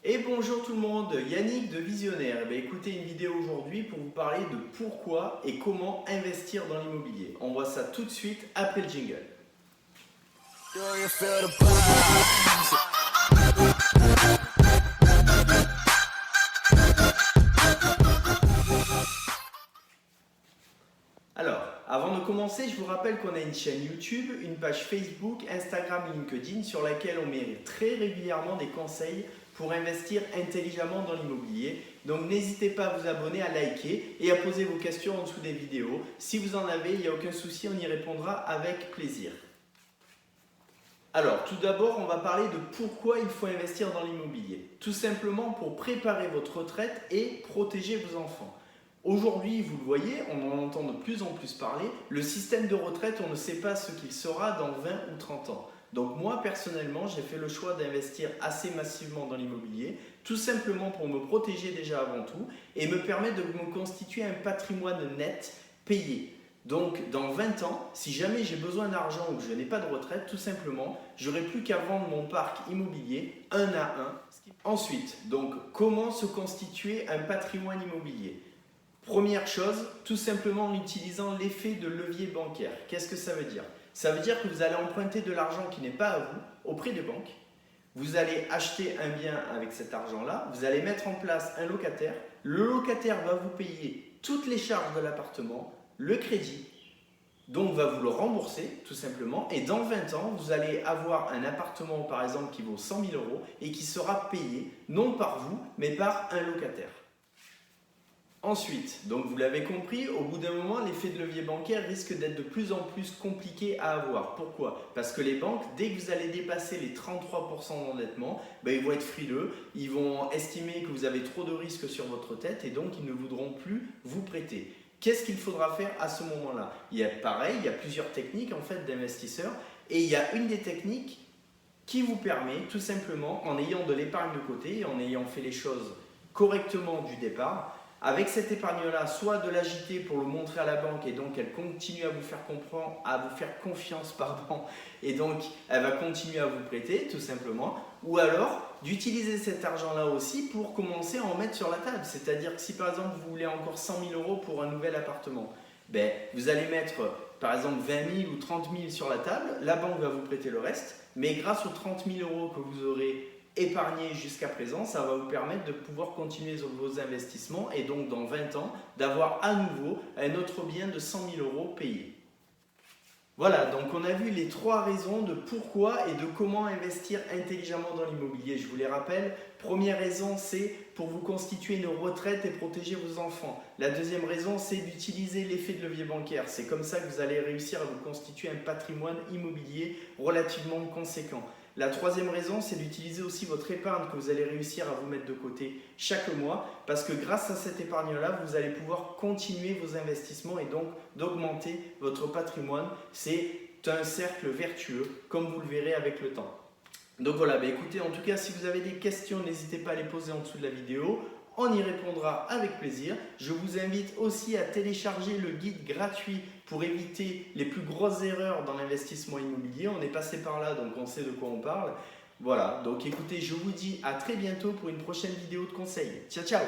Et bonjour tout le monde, Yannick de Visionnaire. Eh bien, écoutez une vidéo aujourd'hui pour vous parler de pourquoi et comment investir dans l'immobilier. On voit ça tout de suite après le jingle. Alors, avant de commencer, je vous rappelle qu'on a une chaîne YouTube, une page Facebook, Instagram et LinkedIn sur laquelle on met très régulièrement des conseils pour investir intelligemment dans l'immobilier. Donc n'hésitez pas à vous abonner, à liker et à poser vos questions en dessous des vidéos. Si vous en avez, il n'y a aucun souci, on y répondra avec plaisir. Alors, tout d'abord, on va parler de pourquoi il faut investir dans l'immobilier. Tout simplement pour préparer votre retraite et protéger vos enfants. Aujourd'hui, vous le voyez, on en entend de plus en plus parler, le système de retraite, on ne sait pas ce qu'il sera dans 20 ou 30 ans. Donc moi, personnellement, j'ai fait le choix d'investir assez massivement dans l'immobilier, tout simplement pour me protéger déjà avant tout et me permettre de me constituer un patrimoine net payé. Donc dans 20 ans, si jamais j'ai besoin d'argent ou que je n'ai pas de retraite, tout simplement, j'aurai plus qu'à vendre mon parc immobilier un à un. Ensuite, donc comment se constituer un patrimoine immobilier ? Première chose, tout simplement en utilisant l'effet de levier bancaire. Qu'est-ce que ça veut dire ? Ça veut dire que vous allez emprunter de l'argent qui n'est pas à vous auprès des banques. Vous allez acheter un bien avec cet argent-là. Vous allez mettre en place un locataire. Le locataire va vous payer toutes les charges de l'appartement, le crédit, donc va vous le rembourser tout simplement. Et dans 20 ans, vous allez avoir un appartement par exemple qui vaut 100 000 € et qui sera payé non par vous, mais par un locataire. Ensuite, donc vous l'avez compris, au bout d'un moment, l'effet de levier bancaire risque d'être de plus en plus compliqué à avoir. Pourquoi ? Parce que les banques, dès que vous allez dépasser les 33% d'endettement, ils vont être frileux, ils vont estimer que vous avez trop de risques sur votre tête et donc ils ne voudront plus vous prêter. Qu'est-ce qu'il faudra faire à ce moment-là ? Il y a plusieurs techniques en fait d'investisseurs et il y a une des techniques qui vous permet tout simplement, en ayant de l'épargne de côté, en ayant fait les choses correctement du départ, avec cette épargne-là, soit de l'agiter pour le montrer à la banque et donc elle continue à vous faire comprendre, à vous faire confiance, et donc elle va continuer à vous prêter tout simplement, ou alors d'utiliser cet argent-là aussi pour commencer à en mettre sur la table. C'est-à-dire que si par exemple vous voulez encore 100 000 € pour un nouvel appartement, vous allez mettre par exemple 20 000 ou 30 000 sur la table, la banque va vous prêter le reste, mais grâce aux 30 000 € que vous aurez épargné jusqu'à présent, ça va vous permettre de pouvoir continuer vos investissements et donc dans 20 ans d'avoir à nouveau un autre bien de 100 000 € payé. Voilà, donc on a vu les 3 raisons de pourquoi et de comment investir intelligemment dans l'immobilier. Je vous les rappelle, première raison c'est pour vous constituer une retraite et protéger vos enfants. La deuxième raison c'est d'utiliser l'effet de levier bancaire. C'est comme ça que vous allez réussir à vous constituer un patrimoine immobilier relativement conséquent. La troisième raison, c'est d'utiliser aussi votre épargne que vous allez réussir à vous mettre de côté chaque mois parce que grâce à cette épargne-là, vous allez pouvoir continuer vos investissements et donc d'augmenter votre patrimoine. C'est un cercle vertueux, comme vous le verrez avec le temps. Donc voilà, écoutez, en tout cas, si vous avez des questions, n'hésitez pas à les poser en dessous de la vidéo. On y répondra avec plaisir. Je vous invite aussi à télécharger le guide gratuit pour éviter les plus grosses erreurs dans l'investissement immobilier. On est passé par là, donc on sait de quoi on parle. Voilà, donc écoutez, je vous dis à très bientôt pour une prochaine vidéo de conseils. Ciao, ciao!